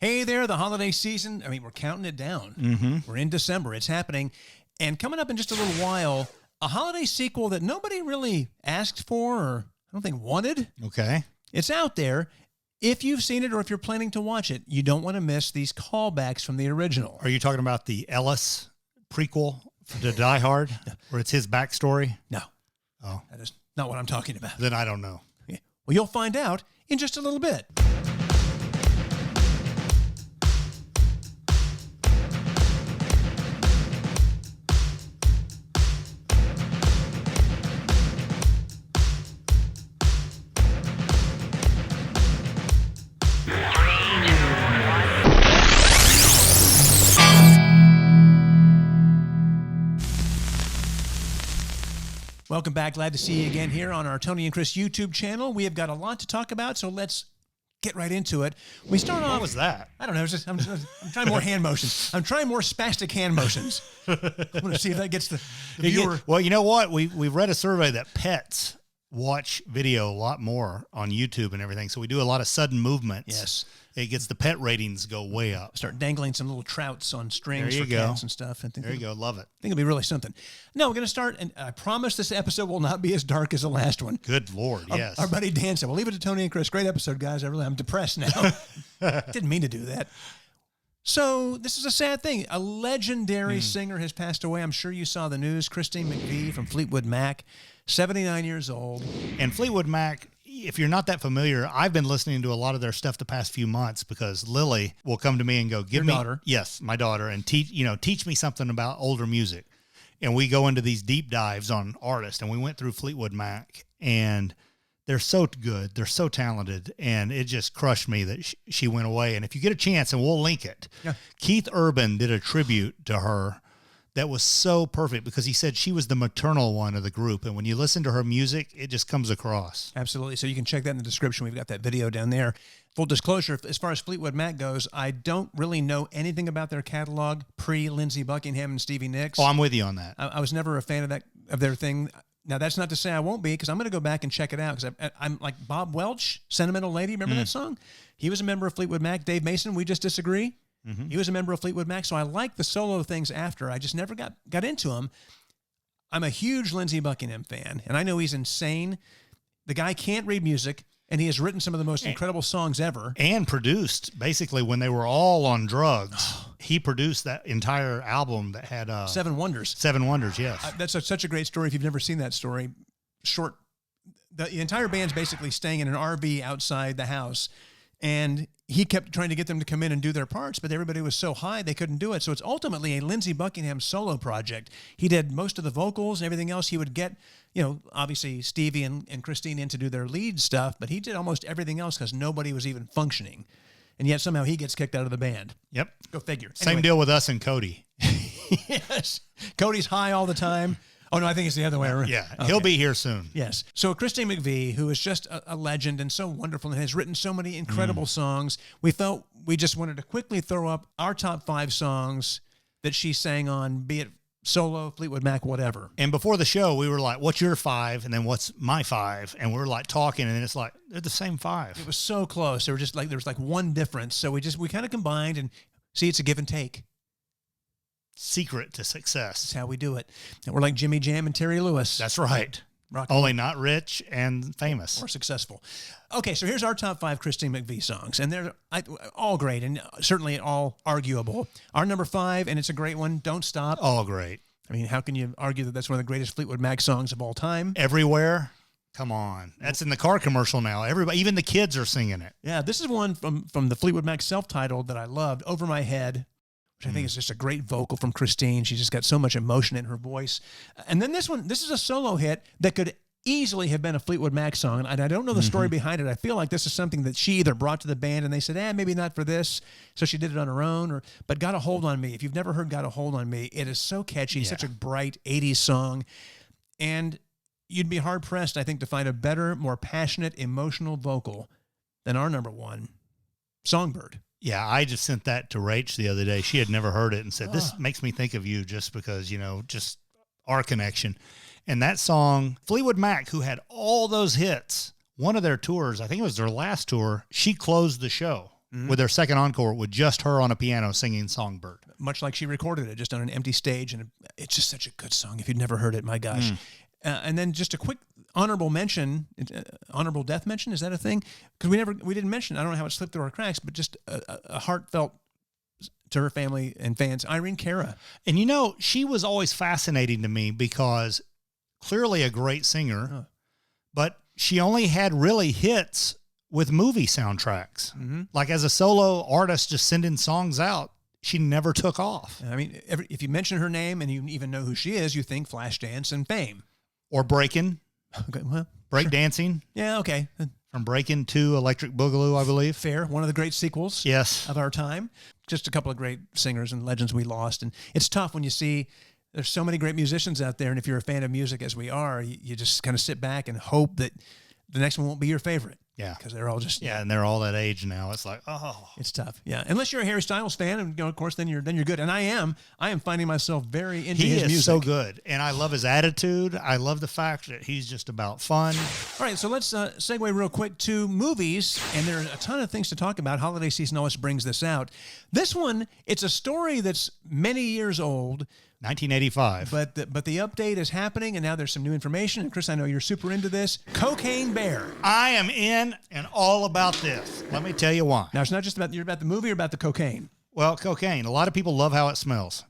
Hey there, the holiday season. I mean, we're counting it down. We're in December. It's happening. And coming up in just a little while, a holiday sequel that nobody really asked for or I don't think wanted. Okay. It's out there. If you've seen it or if you're planning to watch it, you don't want to miss these callbacks from the original. Are you talking about the Ellis prequel to Die Hard, where it's his backstory? No. Oh. That is not what I'm talking about. Then I don't know. Yeah. Well, you'll find out in just a little bit. Welcome back. Glad to see you again here on our Tony and Chris YouTube channel. We have got a lot to talk about, so let's get right into it. We start off. What was that? I don't know. I'm trying more hand motions. I'm trying more spastic hand motions. I want to see if that gets the viewer. Well, you know what? We've read a survey that pets watch video a lot more on YouTube and everything. So we do a lot of sudden movements. Yes. It gets the pet ratings go way up. Start dangling some little trouts on strings for cats and stuff. There you go. Love it. I think it'll be really something. No, we're going to start, and I promise this episode will not be as dark as the last one. Good Lord, yes. Our buddy Dan said, well, leave it to Tony and Chris. Great episode, guys. I'm depressed now. Didn't mean to do that. So this is a sad thing. A legendary singer has passed away. I'm sure you saw the news. Christine McVie from Fleetwood Mac, 79 years old. And Fleetwood Mac, if you're not that familiar, I've been listening to a lot of their stuff the past few months because Lily will come to me and go, Your daughter. Yes, my daughter, and teach me something about older music. And we go into these deep dives on artists, and we went through Fleetwood Mac, and they're so good. They're so talented, and it just crushed me that she went away. And if you get a chance, and we'll link it, Keith Urban did a tribute to her that was so perfect because he said she was the maternal one of the group. And when you listen to her music, it just comes across. Absolutely. So you can check that in the description. We've got that video down there. Full disclosure, as far as Fleetwood Mac goes, I don't really know anything about their catalog pre-Lindsey Buckingham and Stevie Nicks. Oh, I'm with you on that. I was never a fan of their thing. Now, that's not to say I won't be, because I'm going to go back and check it out, because I'm like Bob Welch, Sentimental Lady. Remember that song? He was a member of Fleetwood Mac. Dave Mason, we just disagree. He was a member of Fleetwood Mac, so I like the solo things after. I just never got into them. I'm a huge Lindsey Buckingham fan, and I know he's insane. The guy can't read music, and he has written some of the most incredible songs ever. And produced, basically, when they were all on drugs, he produced that entire album that had... Seven Wonders. Seven Wonders, yes. That's such a great story. If you've never seen that story, the entire band's basically staying in an RV outside the house, and he kept trying to get them to come in and do their parts, but everybody was so high they couldn't do it. So it's ultimately a Lindsey Buckingham solo project. He did most of the vocals and everything else. He would get, obviously Stevie and Christine in to do their lead stuff, but he did almost everything else because nobody was even functioning. And yet somehow he gets kicked out of the band. Yep. Go figure. Same deal with us and Cody. Yes. Cody's high all the time. Oh, no, I think it's the other way around. Yeah, okay. He'll be here soon. Yes. So Christine McVie, who is just a legend and so wonderful and has written so many incredible songs, we felt we just wanted to quickly throw up our top 5 songs that she sang on, be it solo, Fleetwood Mac, whatever. And before the show, we were like, what's your 5? And then what's my 5? And we're like talking, and then it's like, they're the same 5. It was so close. There was like one difference. So we kind of combined, and see, it's a give and take. Secret to success. That's how we do it. And we're like Jimmy Jam and Terry Lewis. That's right. Only not rich and famous. Or successful. Okay, so here's our top 5 Christine McVie songs, and they're all great and certainly all arguable. Our number 5, and it's a great one, Don't Stop. All great. I mean, how can you argue that that's one of the greatest Fleetwood Mac songs of all time? Everywhere. Come on. That's in the car commercial now. Everybody, even the kids are singing it. Yeah, this is one from the Fleetwood Mac self-titled that I loved, Over My Head, which I think is just a great vocal from Christine. She's just got so much emotion in her voice. And then this is a solo hit that could easily have been a Fleetwood Mac song. And I don't know the story behind it. I feel like this is something that she either brought to the band and they said, maybe not for this. So she did it on her own. But Got a Hold on Me. If you've never heard Got a Hold on Me, it is so catchy, such a bright 80s song. And you'd be hard-pressed, I think, to find a better, more passionate, emotional vocal than our number 1, Songbird. Yeah, I just sent that to Rach the other day. She had never heard it and said, this makes me think of you just because, just our connection. And that song, Fleetwood Mac, who had all those hits, one of their tours, I think it was their last tour, she closed the show with their second encore with just her on a piano singing Songbird. Much like she recorded it just on an empty stage. And it's just such a good song. If you'd never heard it, my gosh. And then just a quick honorable mention, honorable death mention. Is that a thing? Because we didn't mention, I don't know how it slipped through our cracks, but just a heartfelt to her family and fans, Irene Cara. And you know, she was always fascinating to me because clearly a great singer, but she only had really hits with movie soundtracks. Like as a solo artist, just sending songs out, she never took off. I mean, if you mention her name and you even know who she is, you think Flashdance and Fame. Or Breakin'. Okay, well, Break dancing. Yeah, okay. From Breakin' to Electric Boogaloo, I believe. Fair. One of the great sequels Yes. of our time. Just a couple of great singers and legends we lost. And it's tough when you see there's so many great musicians out there. And if you're a fan of music as we are, you just kind of sit back and hope that the next one won't be your favorite. Yeah. Because they're all just... Yeah, and they're all that age now. It's like, oh. It's tough. Yeah. Unless you're a Harry Styles fan, and of course, then you're good. And I am finding myself very into his music. He is so good. And I love his attitude. I love the fact that he's just about fun. All right, so let's segue real quick to movies. And there are a ton of things to talk about. Holiday season always brings this out. This one, it's a story that's many years old. 1985. But the update is happening, and now there's some new information. And Chris, I know you're super into this. Cocaine Bear. I am in and all about this. Let me tell you why. Now, it's not just about the movie or about the cocaine. Well, cocaine. A lot of people love how it smells.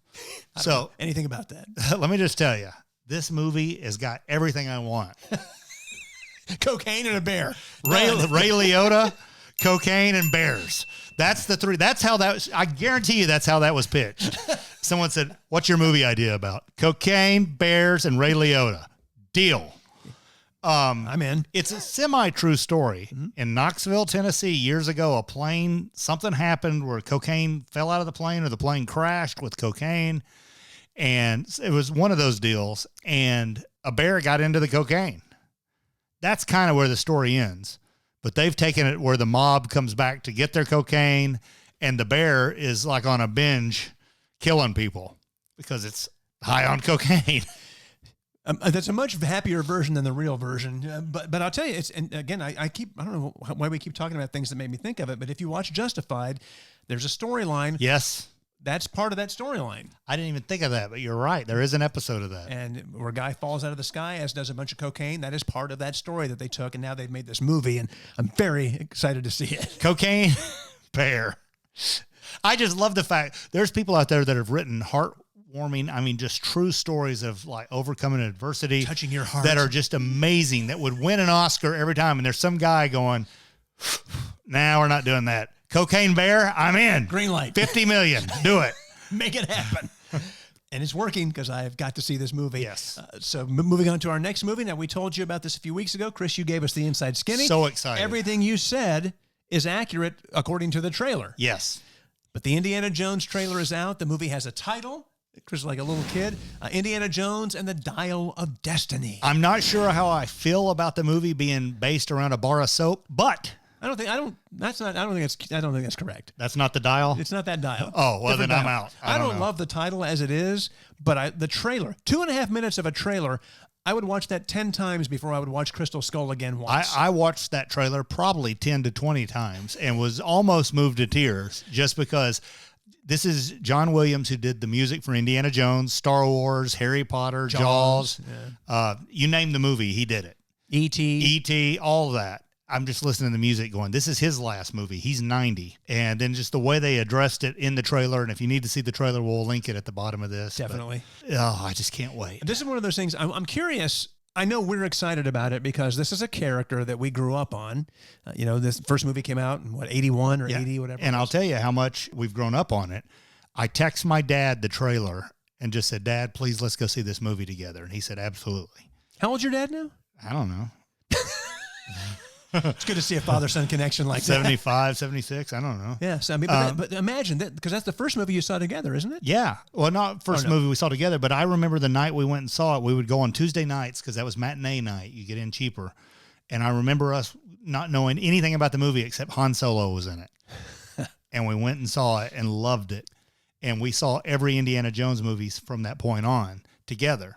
So anything about that. Let me just tell you, this movie has got everything I want. Cocaine and a bear. Ray Liotta, cocaine, and bears. That's the three. That's how that. I guarantee you, that's how that was pitched. Someone said, "What's your movie idea about?" Cocaine, bears, and Ray Liotta. Deal. I'm in. It's a semi-true story. In Knoxville, Tennessee, years ago, something happened where cocaine fell out of the plane, or the plane crashed with cocaine, and it was one of those deals. And a bear got into the cocaine. That's kind of where the story ends. But they've taken it where the mob comes back to get their cocaine, and the bear is like on a binge killing people because it's high on cocaine. That's a much happier version than the real version. But I'll tell you, and again, I don't know why we keep talking about things that made me think of it, but if you watch Justified, there's a storyline. Yes. That's part of that storyline. I didn't even think of that, but you're right. There is an episode of that. And where a guy falls out of the sky, as does a bunch of cocaine. That is part of that story that they took, and now they've made this movie, and I'm very excited to see it. Cocaine Bear. I just love the fact there's people out there that have written heartwarming, I mean, just true stories of like overcoming adversity. Touching your heart. That are just amazing, that would win an Oscar every time. And there's some guy going, nah, we're not doing that. Cocaine Bear, I'm in. Green light. 50 million. Do it. Make it happen. And it's working because I've got to see this movie. Yes. So moving on to our next movie. Now, we told you about this a few weeks ago. Chris, you gave us the inside skinny. So excited. Everything you said is accurate according to the trailer. Yes. But the Indiana Jones trailer is out. The movie has a title. Chris is like a little kid. Indiana Jones and the Dial of Destiny. I'm not sure how I feel about the movie being based around a bar of soap, but I don't think that's correct. That's not the dial? It's not that dial. Oh, well, Different then I'm dial. out. I don't know. love the title as it is, but the trailer, 2.5 minutes of a trailer, I would watch that 10 times before I would watch Crystal Skull again once. I watched that trailer probably 10 to 20 times and was almost moved to tears just because this is John Williams, who did the music for Indiana Jones, Star Wars, Harry Potter, Jaws. Yeah. You name the movie, he did it. E.T., all of that. I'm just listening to the music going, this is his last movie. He's 90. And then just the way they addressed it in the trailer. And if you need to see the trailer, we'll link it at the bottom of this. Definitely. But, I just can't wait. This is one of those things. I'm curious. I know we're excited about it because this is a character that we grew up on. This first movie came out in 81 or 80, whatever. And I'll tell you how much we've grown up on it. I text my dad the trailer and just said, Dad, please let's go see this movie together. And he said, absolutely. How old's your dad now? I don't know. It's good to see a father-son connection like 75, 76, I don't know. Yes, I mean, but imagine that, because that's the first movie you saw together, isn't it? Yeah. Well, not first movie we saw together, but I remember the night we went and saw it. We would go on Tuesday nights because that was matinee night. You get in cheaper. And I remember us not knowing anything about the movie except Han Solo was in it. And we went and saw it and loved it. And we saw every Indiana Jones movies from that point on together.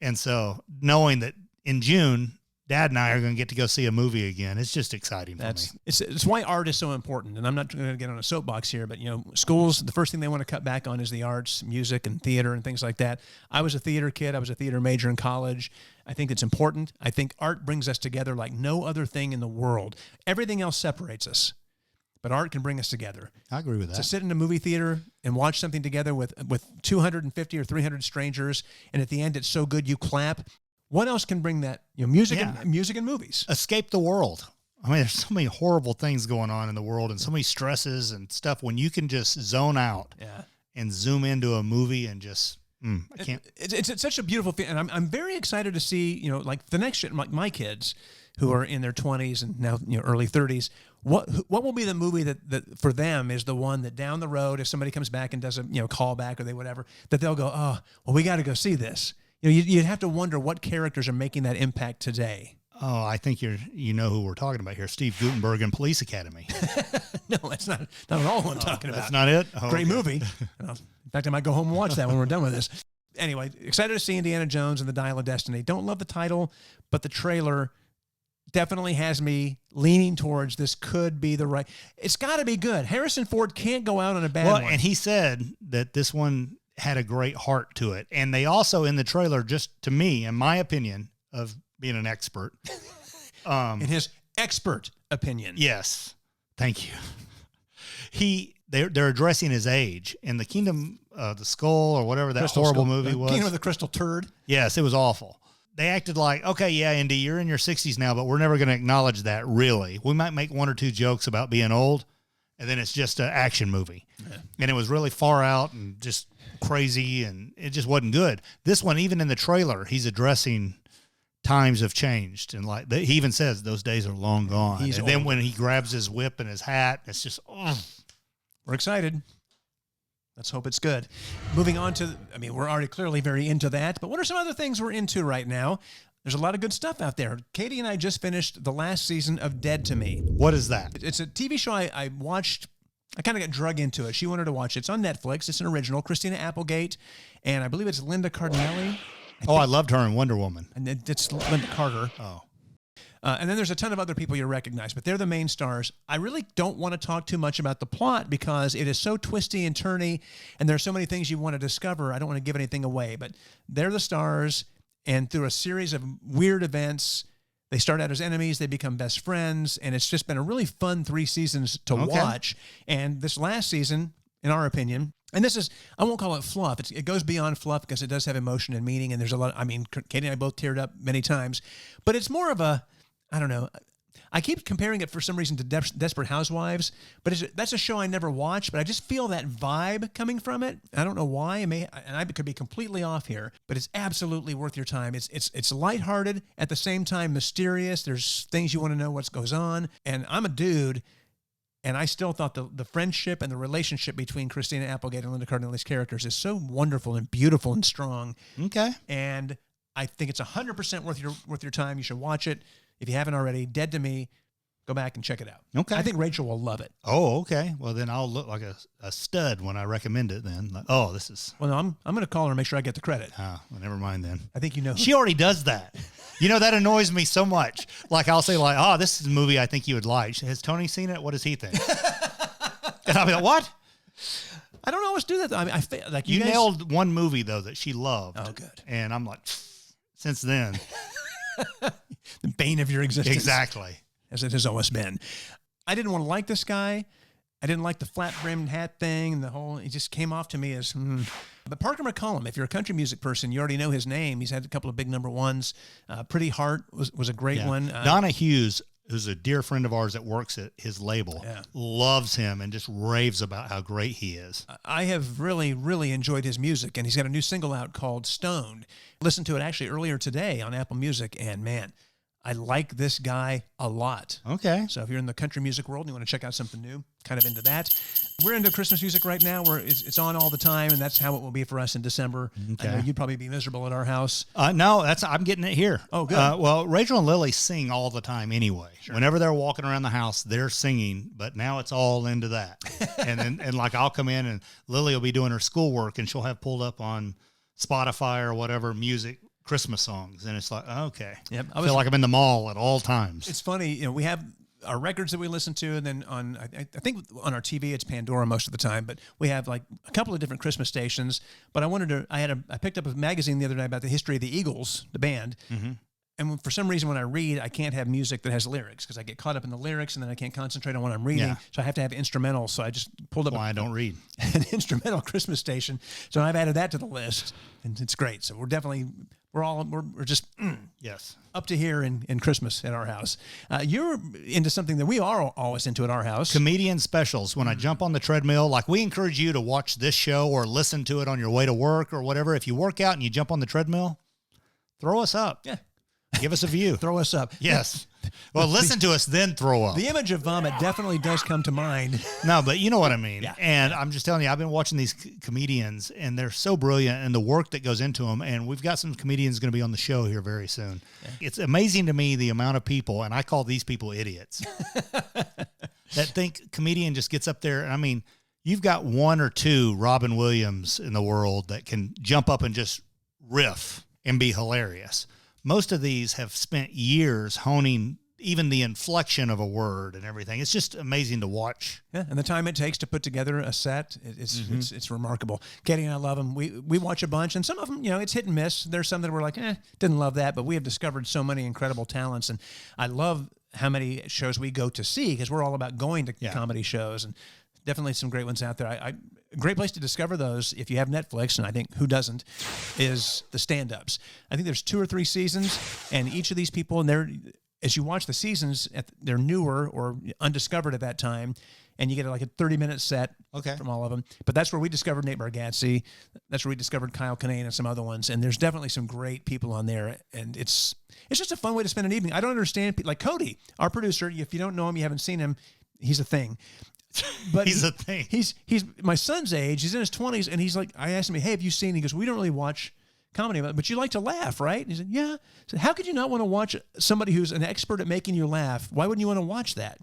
And so knowing that in June, Dad and I are going to get to go see a movie again. It's just exciting for me. It's why art is so important. And I'm not going to get on a soapbox here, but schools, the first thing they want to cut back on is the arts, music and theater and things like that. I was a theater kid. I was a theater major in college. I think it's important. I think art brings us together like no other thing in the world. Everything else separates us, but art can bring us together. I agree with that. To sit in a movie theater and watch something together with 250 or 300 strangers, and at the end it's so good you clap. What else can bring that? Music and movies. Escape the world. I mean, there's so many horrible things going on in the world and so many stresses and stuff. When you can just zone out and zoom into a movie and just, I can't. It's such a beautiful thing. And I'm very excited to see, like the next shit, my kids who are in their 20s and now, early 30s, what will be the movie that for them is the one that down the road, if somebody comes back and does a, callback or whatever, that they'll go, oh, well, we got to go see this. You'd have to wonder what characters are making that impact today. Oh, I think you know who we're talking about here. Steve Guttenberg and Police Academy. No, that's not at all what I'm talking about. That's not it? Oh, Great movie. In fact, I might go home and watch that when we're done with this. Anyway, excited to see Indiana Jones and the Dial of Destiny. Don't love the title, but the trailer definitely has me leaning towards this could be the right. It's got to be good. Harrison Ford can't go out on a bad one. And he said that this one had a great heart to it. And they also, in the trailer, just to me, in my opinion of being an expert. In his expert opinion. Yes. Thank you. They're addressing his age in the Kingdom of the Skull or whatever that horrible movie was. Kingdom of the Crystal Turd. Yes, it was awful. They acted like, okay, yeah, Indy, you're in your 60s now, but we're never going to acknowledge that, really. We might make one or two jokes about being old, and then it's just an action movie. Yeah. And it was really far out and just crazy, and it just wasn't good. This one, even in the trailer, he's addressing times have changed. And like he even says those days are long gone. And then when he grabs his whip and his hat, it's just, We're excited. Let's hope it's good. Moving on to, we're already clearly very into that, but what are some other things we're into right now? There's a lot of good stuff out there. Katie and I just finished the last season of Dead to Me. What is that? It's a TV show I watched. I kind of got drug into it. She wanted to watch it. It's on Netflix. It's an original. Christina Applegate, and I believe it's Linda Cardinelli. I loved her in Wonder Woman. And it's Linda Carter. Oh. And then there's a ton of other people you recognize, but they're the main stars. I really don't want to talk too much about the plot because it is so twisty and turny, and there's so many things you want to discover. I don't want to give anything away, but they're the stars, and through a series of weird events, they start out as enemies, they become best friends, and it's just been a really fun 3 seasons to watch. And this last season, in our opinion, and this is, I won't call it fluff. It goes beyond fluff because it does have emotion and meaning, and there's a lot, Katie and I both teared up many times, but it's more of a, I don't know. I keep comparing it for some reason to Desperate Housewives, but that's a show I never watched, but I just feel that vibe coming from it. I don't know why. And I could be completely off here, but it's absolutely worth your time. It's lighthearted, at the same time mysterious. There's things you want to know what goes on. And I'm a dude, and I still thought the friendship and the relationship between Christina Applegate and Linda Cardinelli's characters is so wonderful and beautiful and strong. Okay. And I think it's 100% worth your time. You should watch it. If you haven't already, Dead to Me, go back and check it out. Okay. I think Rachel will love it. Oh, okay. Well, then I'll look like a stud when I recommend it then. Like, oh, this is... Well, no, I'm going to call her and make sure I get the credit. Oh, well, never mind then. I think you know. She already does that. That annoys me so much. Like, I'll say like, oh, this is a movie I think you would like. Has Tony seen it? What does he think? And I'll be like, what? I don't always do that, though. I feel like you guys... nailed one movie, though, that she loved. Oh, good. And I'm like, since then... The bane of your existence. Exactly. As it has always been. I didn't want to like this guy. I didn't like the flat-brimmed hat thing and it just came off to me as, But Parker McCollum, if you're a country music person, you already know his name. He's had a couple of big number ones. Pretty Heart was a great one. Donna Hughes, who's a dear friend of ours that works at his label, loves him and just raves about how great he is. I have really, really enjoyed his music, and he's got a new single out called Stoned. Listened to it actually earlier today on Apple Music, and man, I like this guy a lot. Okay. So if you're in the country music world and you want to check out something new, kind of into that. We're into Christmas music right now. It's on all the time, and that's how it will be for us in December. Okay. I know you'd probably be miserable at our house. No, I'm getting it here. Oh, good. Well, Rachel and Lily sing all the time anyway. Sure. Whenever they're walking around the house, they're singing, but now it's all into that. and like I'll come in and Lily will be doing her schoolwork, and she'll have pulled up on Spotify or whatever music Christmas songs, and it's like, okay. Yep. I feel like I'm in the mall at all times. It's funny, we have our records that we listen to, and then I think on our TV it's Pandora most of the time, but we have like a couple of different Christmas stations. But I picked up a magazine the other day about the history of the Eagles, the band. Mm-hmm. And for some reason, when I read, I can't have music that has lyrics because I get caught up in the lyrics and then I can't concentrate on what I'm reading. Yeah. So I have to have instrumental. So I just pulled up I don't read an instrumental Christmas station. So I've added that to the list, and it's great. So we're just yes, up to here in Christmas at our house. You're into something that we are always into at our house. Comedian specials. When I jump on the treadmill, like we encourage you to watch this show or listen to it on your way to work or whatever. If you work out and you jump on the treadmill, throw us up. Yeah. Give us a view. Throw us up. Yes. Well, listen to us, then throw up. The image of vomit definitely does come to mind. No, but you know what I mean. Yeah. And I'm just telling you, I've been watching these comedians, and they're so brilliant, and the work that goes into them. And we've got some comedians going to be on the show here very soon. Yeah. It's amazing to me the amount of people, and I call these people idiots, that think comedian just gets up there. And I mean, you've got one or two Robin Williams in the world that can jump up and just riff and be hilarious. Most of these have spent years honing even the inflection of a word and everything. It's just amazing to watch. Yeah, and the time it takes to put together a set, it's remarkable. Katie and I love them. We watch a bunch, and some of them, it's hit and miss. There's some that we're like, didn't love that, but we have discovered so many incredible talents, and I love how many shows we go to see because we're all about going to comedy shows, and definitely some great ones out there. A great place to discover those, if you have Netflix, and I think who doesn't, is the stand-ups. I think there's 2 or 3 seasons, and each of these people, and as you watch the seasons, they're newer or undiscovered at that time, and you get like a 30-minute set from all of them. But that's where we discovered Nate Bargatze. That's where we discovered Kyle Kinane and some other ones. And there's definitely some great people on there, and it's just a fun way to spend an evening. I don't understand, like Cody, our producer. If you don't know him, you haven't seen him, he's a thing. But he's a thing. He's my son's age. He's in his 20s, and he's like, I asked him, hey, have you seen? He goes, we don't really watch comedy, but you like to laugh, right? And he said, yeah. So how could you not want to watch somebody who's an expert at making you laugh? Why wouldn't you want to watch that?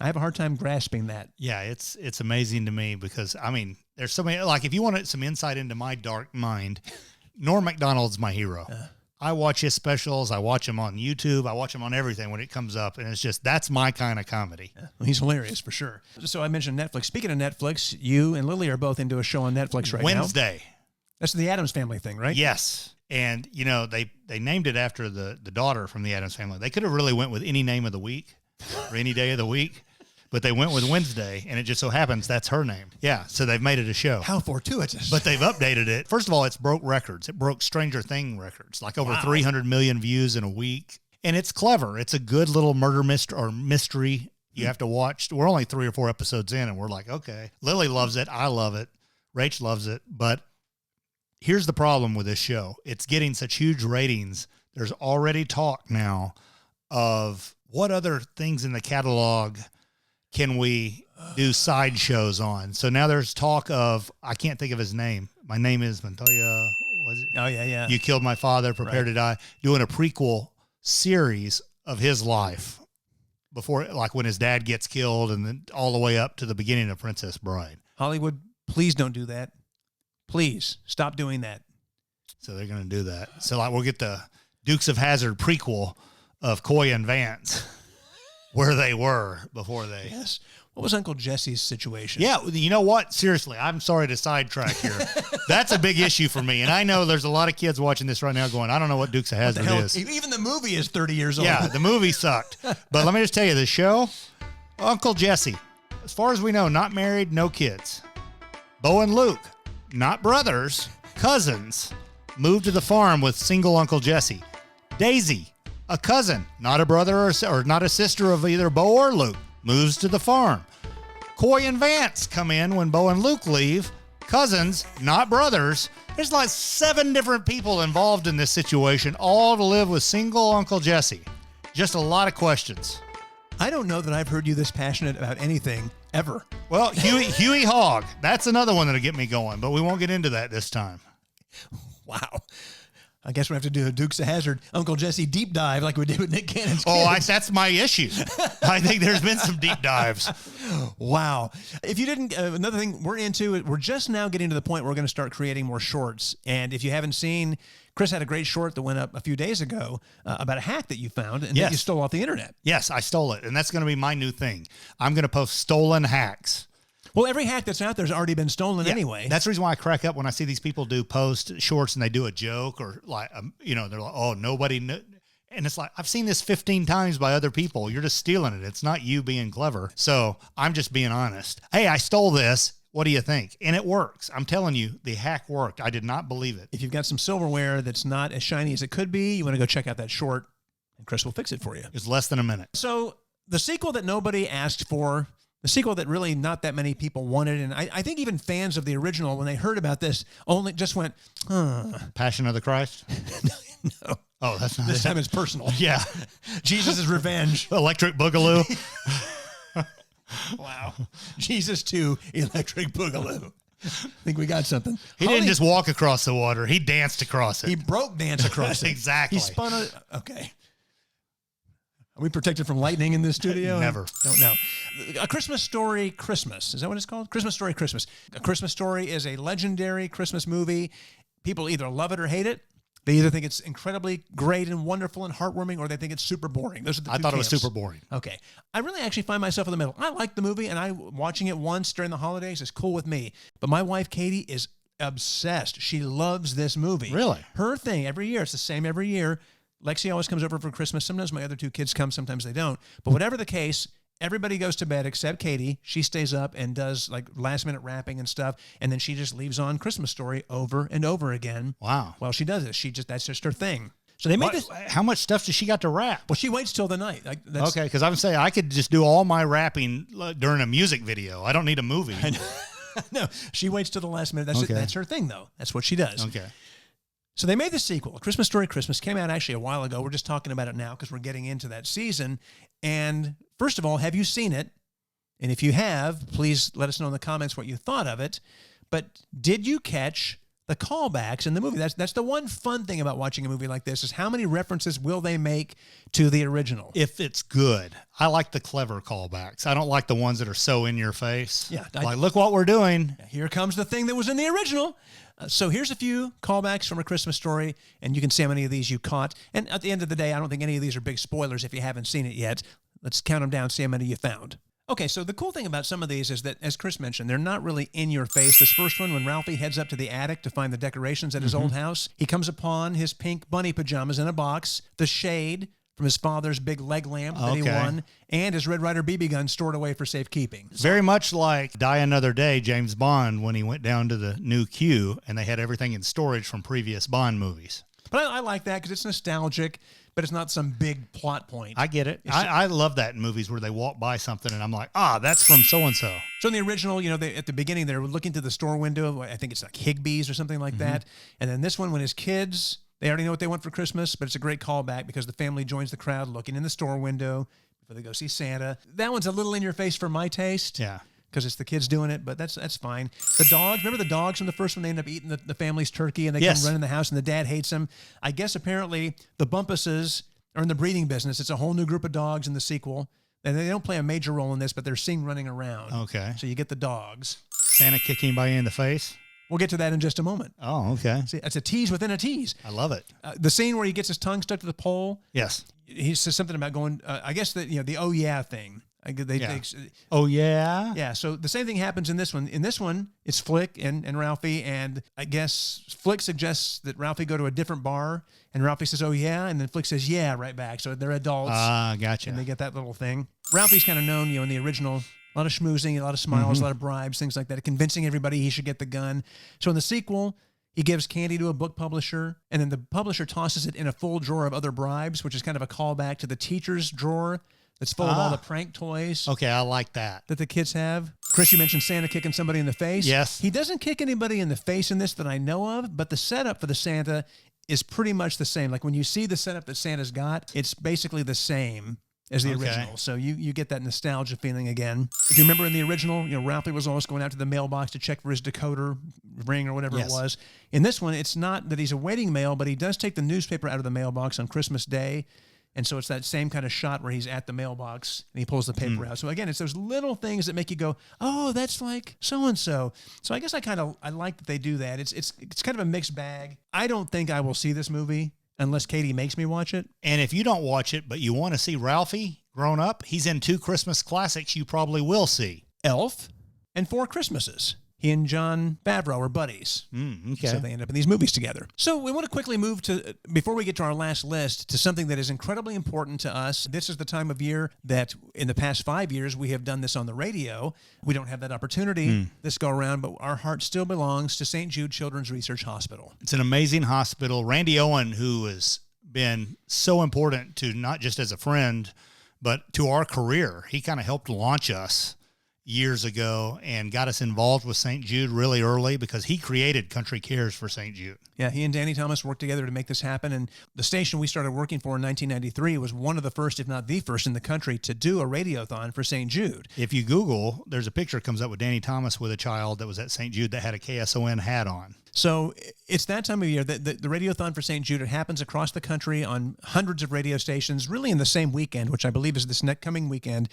I have a hard time grasping that. Yeah, it's amazing to me because, I mean, there's so many, like if you want some insight into my dark mind, Norm Macdonald's my hero. I watch his specials. I watch him on YouTube. I watch him on everything when it comes up. And it's just, that's my kind of comedy. Yeah, well, he's hilarious for sure. So I mentioned Netflix. Speaking of Netflix, you and Lily are both into a show on Netflix right now. Wednesday. That's the Addams Family thing, right? Yes. And, they named it after the daughter from the Addams Family. They could have really went with any name of the week or any day of the week. But they went with Wednesday, and it just so happens that's her name. Yeah, so they've made it a show. How fortuitous. But they've updated it. First of all, it's broke records. It broke Stranger Things records, like over 300 million views in a week. And it's clever. It's a good little murder mystery you have to watch. We're only 3 or 4 episodes in, and we're like, okay. Lily loves it. I love it. Rach loves it. But here's the problem with this show. It's getting such huge ratings. There's already talk now of what other things in the catalog can we do side shows on? So now there's talk of, I can't think of his name. My name is Montoya. Was it? Oh, yeah. You Killed My Father, Prepare to Die. Doing a prequel series of his life before, like when his dad gets killed and then all the way up to the beginning of Princess Bride. Hollywood, please don't do that. Please stop doing that. So they're going to do that. So like we'll get the Dukes of Hazzard prequel of Coy and Vance. Where they were before they... Yes. What was Uncle Jesse's situation? Yeah, you know what? Seriously, I'm sorry to sidetrack here. That's a big issue for me. And I know there's a lot of kids watching this right now going, I don't know what Dukes of Hazzard is. Even the movie is 30 years old. Yeah, the movie sucked. But let me just tell you, the show, Uncle Jesse, as far as we know, not married, no kids. Bo and Luke, not brothers, cousins, moved to the farm with single Uncle Jesse. Daisy, a cousin, not a brother or not a sister of either Bo or Luke, moves to the farm. Coy and Vance come in when Bo and Luke leave. Cousins, not brothers. There's like 7 different people involved in this situation, all to live with single Uncle Jesse. Just a lot of questions. I don't know that I've heard you this passionate about anything ever. Well, Huey Hogg, that's another one that'll get me going, but we won't get into that this time. Wow. I guess we have to do a Dukes of Hazzard Uncle Jesse deep dive like we did with Nick Cannon's Oh, kids. that's my issue. I think there's been some deep dives. Wow. If you didn't, another thing we're into, we're just now getting to the point where we're going to start creating more shorts. And if you haven't seen, Chris had a great short that went up a few days ago about a hack that you found and that you stole off the internet. Yes, I stole it. And that's going to be my new thing. I'm going to post stolen hacks. Well, every hack that's out there has already been stolen anyway. That's the reason why I crack up when I see these people do post shorts and they do a joke or like, they're like, oh, nobody knew. And it's like, I've seen this 15 times by other people. You're just stealing it. It's not you being clever. So I'm just being honest. Hey, I stole this. What do you think? And it works. I'm telling you, the hack worked. I did not believe it. If you've got some silverware that's not as shiny as it could be, you want to go check out that short and Chris will fix it for you. It's less than a minute. So the sequel that nobody asked for, the sequel that really not that many people wanted, and I think even fans of the original, when they heard about this, only just went, Passion of the Christ? No. Oh, that's not This it. time it's personal. Yeah. Jesus' Revenge. Electric Boogaloo. Wow. Jesus 2, Electric Boogaloo. I think we got something. He didn't just walk across the water. He danced across it. He broke dance across it. Exactly. He spun it. Okay. Are we protected from lightning in this studio? Never. Don't know. A Christmas Story Christmas. Is that what it's called? Christmas Story Christmas. A Christmas Story is a legendary Christmas movie. People either love it or hate it. They either think it's incredibly great and wonderful and heartwarming, or they think it's super boring. Those are the two I thought camps. it was super boring. Okay. I really actually find myself in the middle. I like the movie, and watching it once during the holidays is cool with me. But my wife, Katie, is obsessed. She loves this movie. Really? Her thing every year, it's the same every year. Lexi always comes over for Christmas. Sometimes my other two kids come, sometimes they don't. But whatever the case, everybody goes to bed except Katie. She stays up and does like last minute wrapping and stuff. And then she just leaves on Christmas Story over and over again. Wow. While she does it. That's just her thing. So they made this. How much stuff does she got to wrap? Well, she waits till the night. Okay, because I'm saying I could just do all my wrapping during a music video. I don't need a movie. No, she waits till the last minute. That's her thing, though. That's what she does. Okay. So they made the sequel, A Christmas Story Christmas, came out actually a while ago. We're just talking about it now because we're getting into that season. And first of all, have you seen it? And if you have, please let us know in the comments what you thought of it. But did you catch the callbacks in the movie? That's the one fun thing about watching a movie like this is how many references will they make to the original? If it's good. I like the clever callbacks. I don't like the ones that are so in your face. Yeah. Like, look what we're doing. Here comes the thing that was in the original. So here's a few callbacks from A Christmas Story, and you can see how many of these you caught. And at the end of the day, I don't think any of these are big spoilers if you haven't seen it yet. Let's count them down, see how many you found. Okay, so the cool thing about some of these is that, as Chris mentioned, they're not really in your face. This first one, when Ralphie heads up to the attic to find the decorations at his old house, he comes upon his pink bunny pajamas in a box, the shade from his father's big leg lamp that he won, and his Red Ryder BB gun stored away for safekeeping. Very much like Die Another Day, James Bond, when he went down to the new Q and they had everything in storage from previous Bond movies. But I like that because it's nostalgic, but it's not some big plot point. I get it. I love that in movies where they walk by something and I'm like, that's from so-and-so. So in the original, at the beginning, they're looking through the store window. I think it's like Higbee's or something like that. And then this one, when his kids, they already know what they want for Christmas, but it's a great callback because the family joins the crowd looking in the store window before they go see Santa. That one's a little in your face for my taste. Yeah. Because it's the kids doing it, but that's fine. The dogs, remember the dogs from the first one? They end up eating the family's turkey and they come running in the house and the dad hates them. I guess apparently the Bumpuses are in the breeding business. It's a whole new group of dogs in the sequel. And they don't play a major role in this, but they're seen running around. Okay. So you get the dogs. Santa kicking anybody in the face? We'll get to that in just a moment. Oh, okay. See, it's a tease within a tease. I love it. The scene where he gets his tongue stuck to the pole. Yes. He says something about going, I guess the oh yeah thing. Oh, yeah? Yeah, so the same thing happens in this one. In this one, it's Flick and Ralphie, and I guess Flick suggests that Ralphie go to a different bar, and Ralphie says, oh, yeah, and then Flick says, yeah, right back. So they're adults. Gotcha. And they get that little thing. Ralphie's kind of known, in the original, a lot of schmoozing, a lot of smiles, a lot of bribes, things like that, convincing everybody he should get the gun. So in the sequel, he gives candy to a book publisher, and then the publisher tosses it in a full drawer of other bribes, which is kind of a callback to the teacher's drawer. It's full of all the prank toys. Okay, I like that. That the kids have. Chris, you mentioned Santa kicking somebody in the face. Yes. He doesn't kick anybody in the face in this that I know of, but the setup for the Santa is pretty much the same. Like when you see the setup that Santa's got, it's basically the same as the Okay. original. So you get that nostalgia feeling again. If you remember in the original, Ralphie was always going out to the mailbox to check for his decoder ring or whatever Yes. it was. In this one, it's not that he's awaiting mail, but he does take the newspaper out of the mailbox on Christmas Day. And so it's that same kind of shot where he's at the mailbox and he pulls the paper out. So again, it's those little things that make you go, oh, that's like so-and-so. So I guess I like that they do that. It's kind of a mixed bag. I don't think I will see this movie unless Katie makes me watch it. And if you don't watch it, but you want to see Ralphie grown up, he's in 2 Christmas classics you probably will see. Elf and Four Christmases. He and John Favreau are buddies. Okay. So they end up in these movies together. So we want to quickly move to, before we get to our last list, to something that is incredibly important to us. This is the time of year that in the past 5 years, we have done this on the radio. We don't have that opportunity this go around, but our heart still belongs to St. Jude Children's Research Hospital. It's an amazing hospital. Randy Owen, who has been so important to not just as a friend, but to our career, he kind of helped launch us years ago and got us involved with St. Jude really early because he created Country Cares for St. Jude. Yeah, he and Danny Thomas worked together to make this happen. And the station we started working for in 1993 was one of the first, if not the first in the country to do a radiothon for St. Jude. If you Google, there's a picture that comes up with Danny Thomas with a child that was at St. Jude that had a KSON hat on. So it's that time of year that the radiothon for St. Jude, it happens across the country on hundreds of radio stations, really in the same weekend, which I believe is this next coming weekend.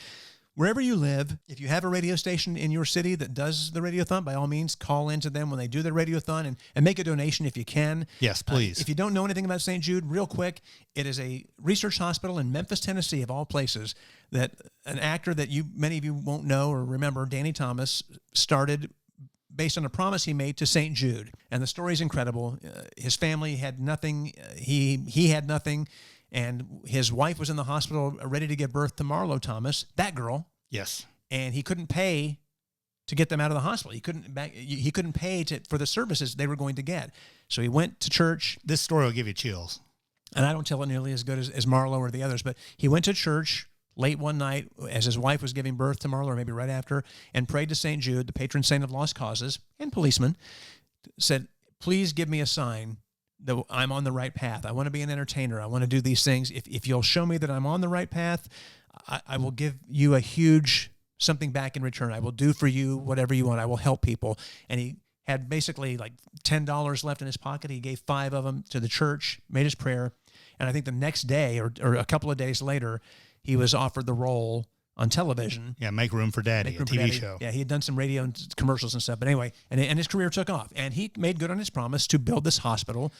Wherever you live, if you have a radio station in your city that does the radiothon, by all means, call into them when they do their radiothon and make a donation if you can. Yes, please. If you don't know anything about St. Jude, real quick, it is a research hospital in Memphis, Tennessee, of all places, that an actor that many of you won't know or remember, Danny Thomas, started based on a promise he made to St. Jude. And the story is incredible. His family had nothing. He had nothing. And his wife was in the hospital ready to give birth to Marlo Thomas, that girl. Yes. And he couldn't pay to get them out of the hospital. He couldn't pay for the services they were going to get. So he went to church. This story will give you chills. And I don't tell it nearly as good as Marlo or the others, but he went to church late one night as his wife was giving birth to Marlo, or maybe right after, and prayed to St. Jude, the patron saint of lost causes and policemen, said, please give me a sign that I'm on the right path. I want to be an entertainer. I want to do these things. If you'll show me that I'm on the right path, I will give you a huge something back in return. I will do for you whatever you want. I will help people. And he had basically like $10 left in his pocket. He gave 5 of them to the church, made his prayer. And I think the next day or a couple of days later, he was offered the role on television. Yeah, Make Room for Daddy, a TV show. Yeah, he had done some radio and commercials and stuff. But anyway, and his career took off. And he made good on his promise to build this hospital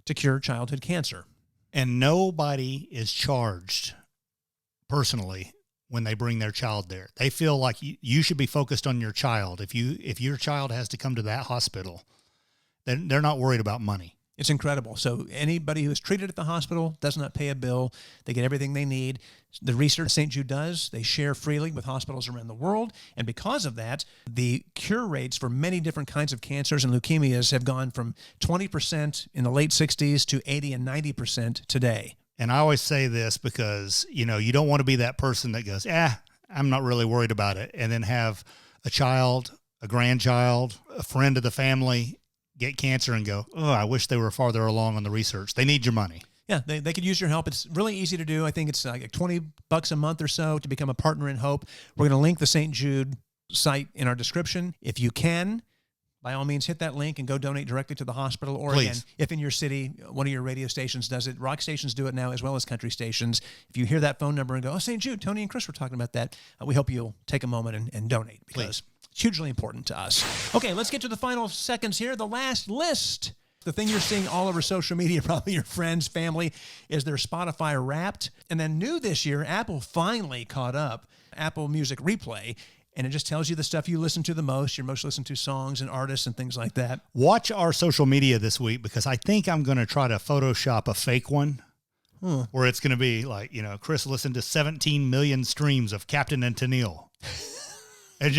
to cure childhood cancer. And nobody is charged personally when they bring their child there. They feel like you should be focused on your child. If your child has to come to that hospital, then they're not worried about money. It's incredible. So anybody who is treated at the hospital does not pay a bill. They get everything they need. The research St. Jude does, they share freely with hospitals around the world. And because of that, the cure rates for many different kinds of cancers and leukemias have gone from 20% in the late 60s to 80 and 90% today. And I always say this because, you don't want to be that person that goes, I'm not really worried about it. And then have a child, a grandchild, a friend of the family get cancer and go, oh, I wish they were farther along on the research. They need your money. Yeah, they could use your help. It's really easy to do. I think it's like $20 a month or so to become a partner in hope. We're going to link the St. Jude site in our description. If you can, by all means, hit that link and go donate directly to the hospital. Or Please. Again, if in your city, one of your radio stations does it. Rock stations do it now as well as country stations. If you hear that phone number and go, oh, St. Jude, Tony and Chris were talking about that, we hope you'll take a moment and donate because it's hugely important to us. Okay, let's get to the final seconds here. The last list. The thing you're seeing all over social media, probably your friends, family, is their Spotify Wrapped. And then new this year, Apple finally caught up, Apple Music Replay, and it just tells you the stuff you listen to the most, your most listened to songs and artists and things like that. Watch our social media this week because I think I'm going to try to Photoshop a fake one where it's going to be like, Chris listened to 17 million streams of Captain and Tennille. It's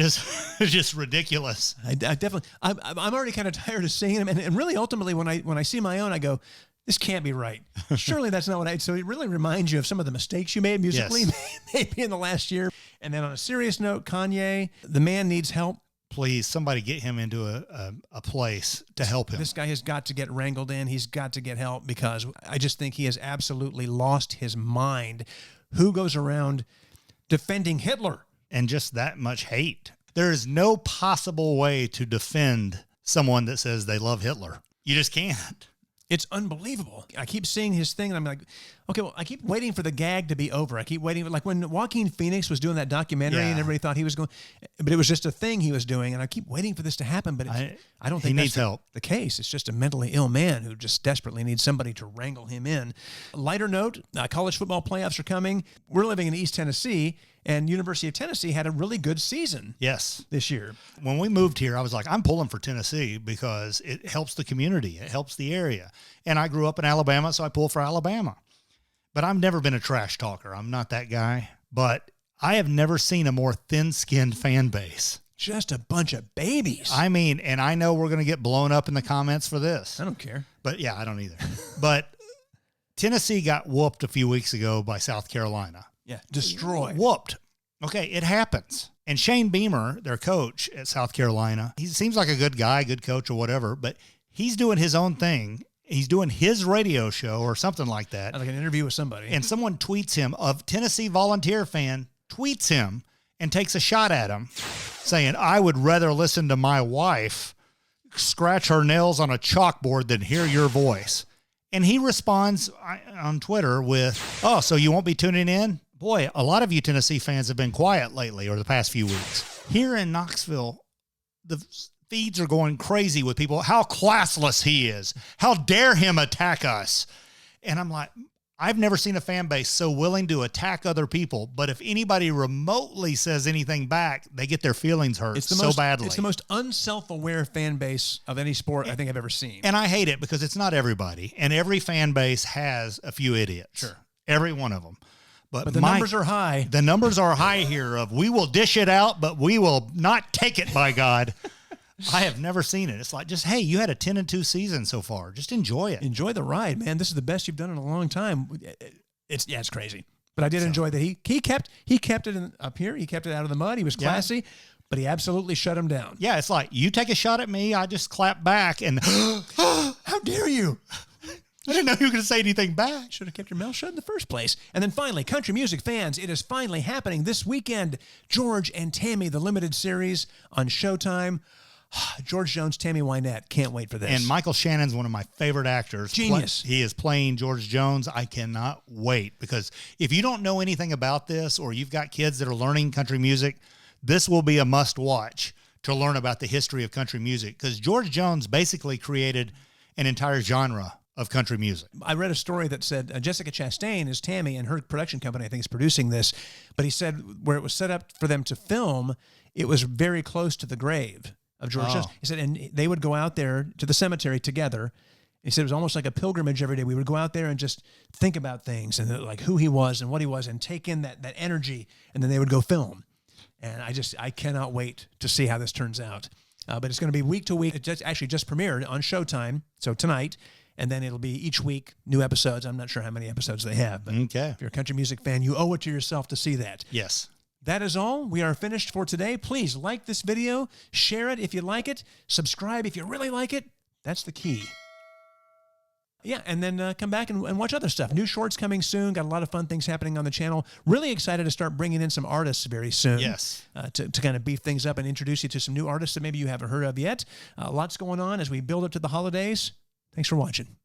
just ridiculous. I'm already kind of tired of seeing them. And really, ultimately, when I see my own, I go, this can't be right. Surely that's not what so it really reminds you of some of the mistakes you made musically, maybe in the last year. And then on a serious note, Kanye, the man needs help. Please, somebody get him into a place to help him. This guy has got to get wrangled in. He's got to get help because I just think he has absolutely lost his mind who goes around defending Hitler. And just that much hate. There is no possible way to defend someone that says they love Hitler. You just can't. It's unbelievable. I keep seeing his thing, and I'm like, okay, well, I keep waiting for the gag to be over. I keep waiting. Like when Joaquin Phoenix was doing that documentary, and everybody thought he was going, but it was just a thing he was doing, and I keep waiting for this to happen, but I don't think he needs help. The case. It's just a mentally ill man who just desperately needs somebody to wrangle him in. Lighter note, college football playoffs are coming. We're living in East Tennessee, and University of Tennessee had a really good season this year. When we moved here, I was like, I'm pulling for Tennessee because it helps the community. It helps the area. And I grew up in Alabama, so I pull for Alabama. But I've never been a trash talker. I'm not that guy. But I have never seen a more thin-skinned fan base. Just a bunch of babies. I mean, and I know we're going to get blown up in the comments for this. I don't care. But yeah, I don't either. But Tennessee got whooped a few weeks ago by South Carolina. Yeah, destroyed. Whooped. Okay, it happens. And Shane Beamer, their coach at South Carolina, he seems like a good guy, good coach or whatever, but he's doing his own thing. He's doing his radio show or something like that. Like an interview with somebody. And someone tweets him, a Tennessee Volunteer fan tweets him and takes a shot at him saying, I would rather listen to my wife scratch her nails on a chalkboard than hear your voice. And he responds on Twitter with, oh, so you won't be tuning in? Boy, a lot of you Tennessee fans have been quiet lately or the past few weeks. Here in Knoxville, the feeds are going crazy with people. How classless he is. How dare him attack us? And I'm like, I've never seen a fan base so willing to attack other people. But if anybody remotely says anything back, they get their feelings hurt badly. It's the most unself-aware fan base of any sport I think I've ever seen. And I hate it because it's not everybody. And every fan base has a few idiots. Sure. Every one of them. But the numbers are high. The numbers are high here of we will dish it out, but we will not take it, by God. I have never seen it. It's like just, hey, you had a 10-2 season so far. Just enjoy it. Enjoy the ride, man. This is the best you've done in a long time. It's crazy. But I did enjoy that he kept it up here. He kept it out of the mud. He was classy, but he absolutely shut him down. Yeah, it's like you take a shot at me, I just clap back and how dare you? I didn't know you were going to say anything back. Should have kept your mouth shut in the first place. And then finally, country music fans, it is finally happening this weekend. George and Tammy, the limited series on Showtime. George Jones, Tammy Wynette. Can't wait for this. And Michael Shannon's one of my favorite actors. Genius. He is playing George Jones. I cannot wait because if you don't know anything about this or you've got kids that are learning country music, this will be a must watch to learn about the history of country music because George Jones basically created an entire genre of country music. I read a story that said Jessica Chastain is Tammy and her production company, I think, is producing this. But he said where it was set up for them to film, it was very close to the grave of George Jones. He said, and they would go out there to the cemetery together. He said it was almost like a pilgrimage every day. We would go out there and just think about things and like who he was and what he was and take in that energy. And then they would go film. And I cannot wait to see how this turns out. But it's going to be week to week. It just premiered on Showtime. So tonight. And then it'll be each week, new episodes. I'm not sure how many episodes they have. But if you're a country music fan, you owe it to yourself to see that. Yes. That is all. We are finished for today. Please like this video. Share it if you like it. Subscribe if you really like it. That's the key. Yeah, and then come back and watch other stuff. New shorts coming soon. Got a lot of fun things happening on the channel. Really excited to start bringing in some artists very soon. Yes. To kind of beef things up and introduce you to some new artists that maybe you haven't heard of yet. Lots going on as we build up to the holidays. Thanks for watching.